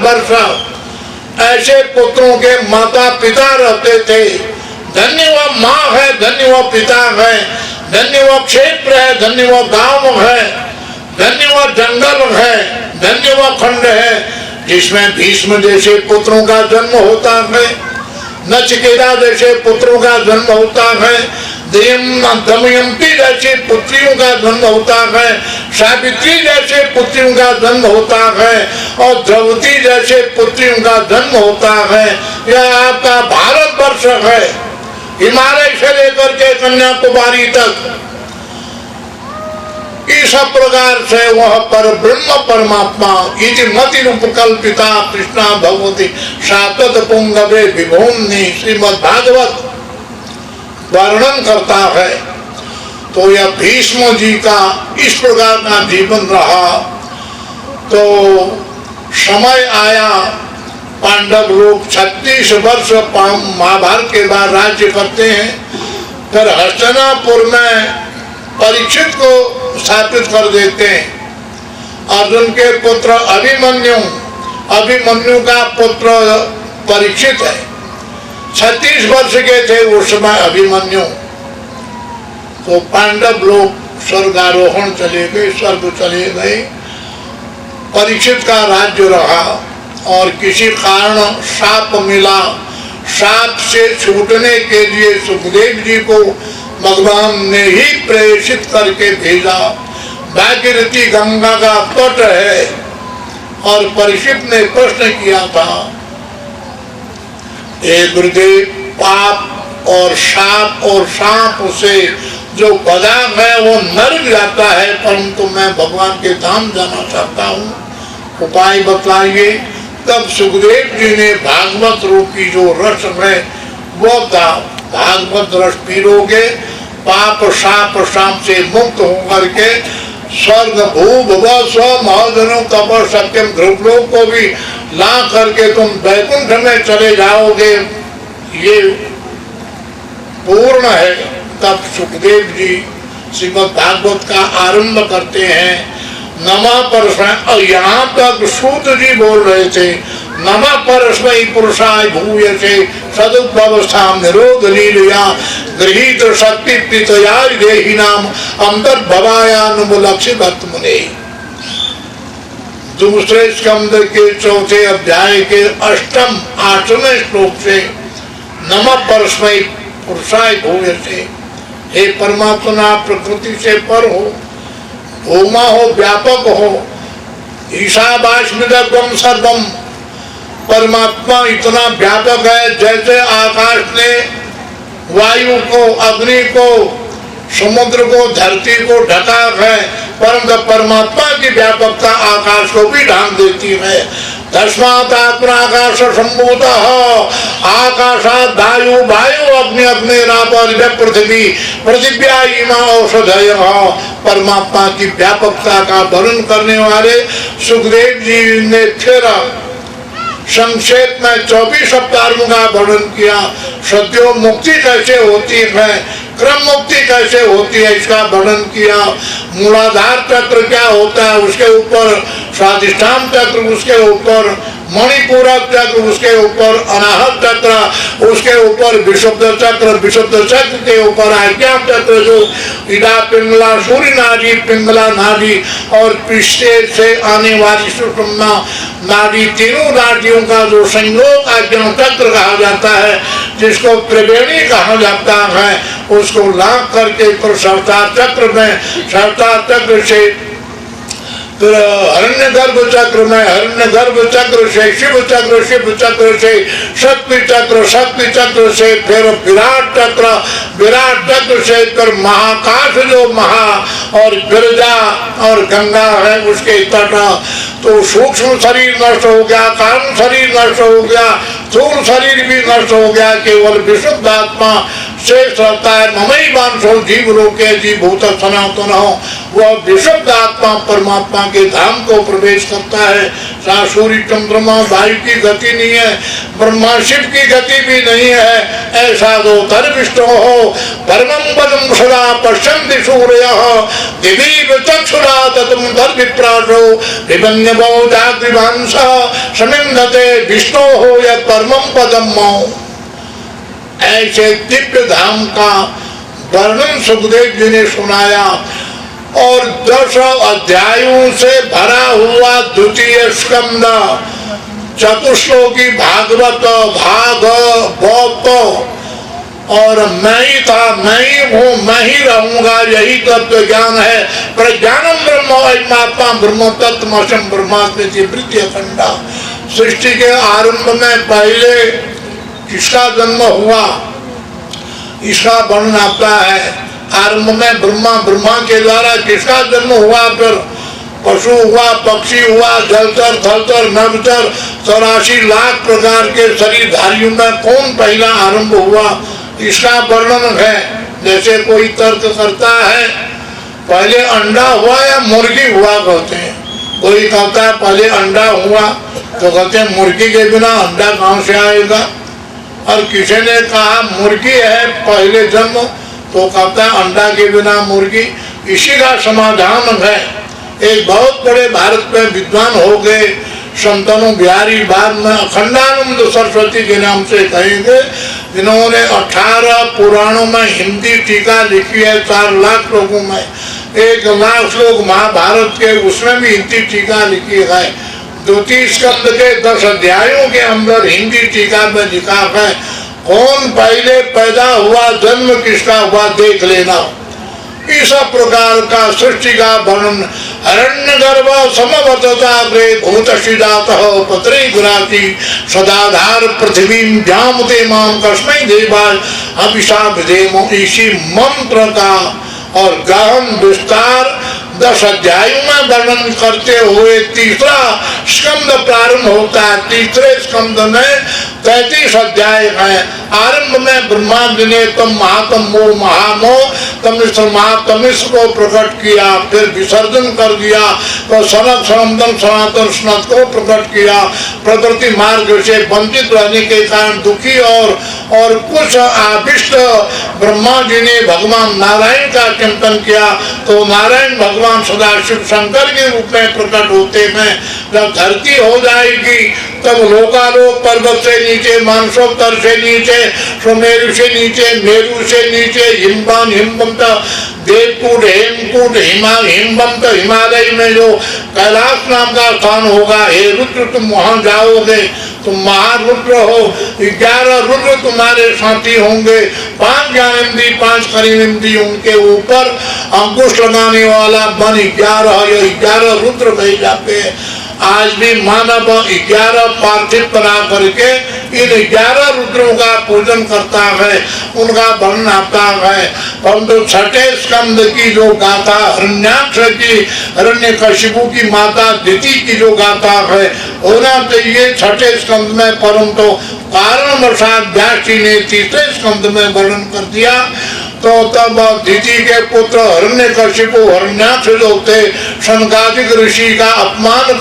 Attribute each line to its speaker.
Speaker 1: वर्ष ऐसे पुत्रों के माता पिता रहते थे। धन्य वह माँ है, धन्य वह पिता है, धन्य वह क्षेत्र है, धन्य वह गांव है, धन्य वह जंगल है, धन्य वह खंड है जिसमें भीष्म जैसे पुत्रों का जन्म होता है, नचिकेता जैसे पुत्रों का जन्म होता है, दमयंती जैसे पुत्रियों का जन्म होता है, सावित्री जैसे पुत्रियों का जन्म होता है और द्रौपदी जैसे पुत्रियों का जन्म होता है। यह आपका भारतवर्ष है, हिमालय से लेकर के कन्याकुमारी तक। इस प्रकार से वह पर ब्रह्म परमात्मा इति मति उपकल्पिता कृष्णा भगवती सातत पुंगवे विभूमि श्रीमद् भागवत वर्णन करता है। तो यह भीष्म जी का इस प्रकार का जीवन रहा। तो समय आया, पांडव लोग 36 वर्ष महाभारत के बाद राज्य करते हैं। फिर हस्तिनापुर में परीक्षित को स्थापित कर देते हैं। अर्जुन के पुत्र अभिमन्यु, अभिमन्यु का पुत्र परीक्षित है। 36 वर्ष के थे उस समय अभिमन्यु। तो पांडव लोग स्वर्गारोहण चले गए, स्वर्ग चले गए। परीक्षित का राज्य रहा और किसी कारण शाप मिला। शाप से छूटने के लिए सुखदेव जी को भगवान ने ही प्रेषित करके भेजा। भागीरथी गंगा का तट है और परीक्षित ने प्रश्न किया था, हे गुरुदेव, पाप और शाप से जो पदार्थ है वो नरक जाता है, परंतु मैं भगवान के धाम जाना चाहता हूँ, उपाय बतलाइए। तब सुखदेव जी ने भागवत रूपी जो रस है वो था, भागवत रस पीरोगे पाप शाप से मुक्त होकर के स्वर्ग भूभ स्व महाजनों तप सत्यम ध्रुवलोक को भी ला करके तुम वैकुंठ में चले जाओगे, ये पूर्ण है। तब सुखदेव जी श्रीमद् भागवत का आरंभ करते हैं। नमः परस्मै, और यहाँ तक सूत जी बोल रहे थे, नमः परस्मै पुरुषाय भूयसे सदुद्भवस्थां निरोध लीलया गृहीत शक्ति प्रीतया देहिनाम अंतर्भवायानुमलक्ष्य भक्तमुने। दूसरे स्कंद के चौथे अध्याय के 8वें श्लोक से नमः परस्मै पुरुषाय भूयसे, हे परमात्मा प्रकृति से पर हो, भूमा हो, व्यापक हो, ईशावास्मिदग्गम सर्वम, परमात्मा इतना व्यापक है जैसे आकाश ने वायु को, अग्नि को, समुद्र को, धरती को ढका है, परंतु परमात्मा की व्यापकता आकाश को भी ढांक देती है। तस्मात् आकाश संभूतः, आकाशात् वायु, वायु अग्नि, अग्निराप पृथ्वी, पृथिव्या इमा औषधयः। परमात्मा की व्यापकता का वर्णन करने वाले सुखदेव जी ने फिर संक्षेप में 24 अवतारों का वर्णन किया। सत्यो मुक्ति कैसे होती है, क्रम मुक्ति कैसे होती है, इसका वर्णन किया। मूलाधार चक्र क्या होता है, उसके ऊपर स्वाधिष्ठान चक्र, उसके ऊपर मणिपूरक चक्र, उसके ऊपर अनाहत चक्र, उसके ऊपर विशुद्ध चक्र, विशुद्ध चक्र के ऊपर आज्ञा चक्र, जो इड़ा पिंगला, सूर्य नाड़ी, पिंगला नाड़ी और पीछे से आने वाली सुषुम्ना नाड़ी, तीनों नाड़ियों का जो संयोग आज्ञा चक्र कहा जाता है, जिसको त्रिवेणी कहा जाता है, उसको लाभ करके फिर सहस्त्रार चक्र में, सहस्त्रार चक्र से फिर हिरण्यगर्भ चक्र में, हिरण्यगर्भ चक्र से शिव चक्र, शिव चक्र से शक्ति चक्र, शक्ति चक्र से फिर विराट चक्र, विराट चक्र से फिर महाकाश जो महा और गिरजा और गंगा है उसके तट। तो सूक्ष्म शरीर नष्ट हो गया, कारण शरीर नष्ट हो गया, स्थूल शरीर भी नष्ट हो गया, केवल विशुद्ध आत्मा शेष रहता है। ममई वांशो जीव लोके जीवभूत सनातन हो, वह विशुद्ध आत्मा परमात्मा के धाम को प्रवेश करता है। जहाँ सूर्य चंद्रमा वायु की गति नहीं है, ब्रह्मा शिव की गति भी नहीं है, ऐसा दो तर विष्णु हो परमं पदम सदा पश्यन्ति सूर्यः दिवीव चक्षुरा ततम धर विप्राशो विभन्यवो जागृभांस समिन्धते विष्णु हो यत् परमं पदम मौ। ऐसे दिव्य धाम का वर्णन सुखदेव जी ने सुनाया और 10 अध्यायों से भरा हुआ द्वितीय स्कंद चतुश्लोकी भागवत भागवत और मैं ही था, मैं ही हूँ, मैं ही रहूंगा, यही तत्व ज्ञान है। प्रज्ञानम ब्रह्म आत्मा ब्रह्म तत्वमसं ब्रह्मास्मि वृत्ति अखंडा। सृष्टि के आरंभ में पहले किसका जन्म हुआ इसका वर्णन आता है। आरंभ में ब्रह्मा, ब्रह्मा के द्वारा किसका जन्म हुआ, फिर पशु हुआ, पक्षी हुआ, जलचर थलचर नभचर 84 लाख प्रकार के शरीरधारियों में कौन पहला आरंभ हुआ इसका वर्णन है। जैसे कोई तर्क करता है पहले अंडा हुआ या मुर्गी हुआ कहते हैं, कोई कहता है पहले अंडा हुआ तो कहते हैं मुर्गी के बिना अंडा कहाँ से आएगा, और किसी ने कहा मुर्गी है पहले जन्म तो कहता है अंडा के बिना मुर्गी। इसी का समाधान है। एक बहुत बड़े भारत में विद्वान हो गए संतनु बिहारी, बाद में अखंडानंद सरस्वती के नाम से कहेंगे, जिन्होंने 18 पुराणों में हिंदी टीका लिखी है 4 लाख लोगों में, 1 लाख श्लोक महाभारत के उसमें भी हिंदी टीका लिखी है। द्वितीय स्कंद के 10 अध्यायों के अंदर हिंदी टीका में लिखा है कौन पहले पैदा हुआ, जन्म किसका हुआ देख लेना। इस प्रकार का सृष्टि का वर्णन अरण्य गर्भ समवर्तता भूतशिदातः पत्रे गुराती सदाधार पृथ्वी जामते माम कस्मै देवाय अभिशाप देमो। इसी मंत्र का और गहन विस्तार 10 अध्यायों में वर्णन करते हुए तीसरा स्कंद प्रारंभ होता है। तीसरे स्कंद में 33 अध्याय है। आरंभ में ब्रह्मा जी ने तम महातम मोह महामोह तमिस को प्रकट किया, फिर विसर्जन कर दिया, तो सनक सनंदन सनातन सनत को प्रकट किया। प्रकृति मार्ग से वंचित रहने के कारण दुखी और कुछ आविष्ट ब्रह्मा जी ने भगवान नारायण का चिंतन किया, तो नारायण भगवान सदाशिव शंकर के रूप में प्रकट होते हैं। जब धरती हो जाएगी तब लोकालोक पर्वत से नीचे, मानसोत्तर से नीचे, सुमेरु से नीचे, मेरु से नीचे, हिमवान हिमवंत देवकूट हेमकूट हिमवंत हिमालय में जो कैलाश नाम का स्थान होगा, हे रुद्र तुम वहां जाओगे, तुम महारुद्र हो। 11 रुद्र तुम्हारे साथी होंगे, 5 ज्ञानेंद्री 5 करीनेंद्री उनके ऊपर अंकुश लगाने वाला बन 11 रुद्र कहे जाते हैं। आज भी मानव 11 पार्थिव बना करके इन 11 रुद्रों का पूजन करता है, उनका वर्णन आता है। परंतु छठे स्कंद की जो गाथा हिरण्याक्ष की, हिरण्यकशिपु की माता दिति की जो गाथा है होना चाहिए छठे स्कंद में, परंतु कारणवशात व्यास जी ने तीसरे स्कंद में वर्णन कर दिया। तो तब दिति के पुत्र हिरण्यकशिपु हिरण्याक्ष जो थे सनकादिक ऋषि का अपमान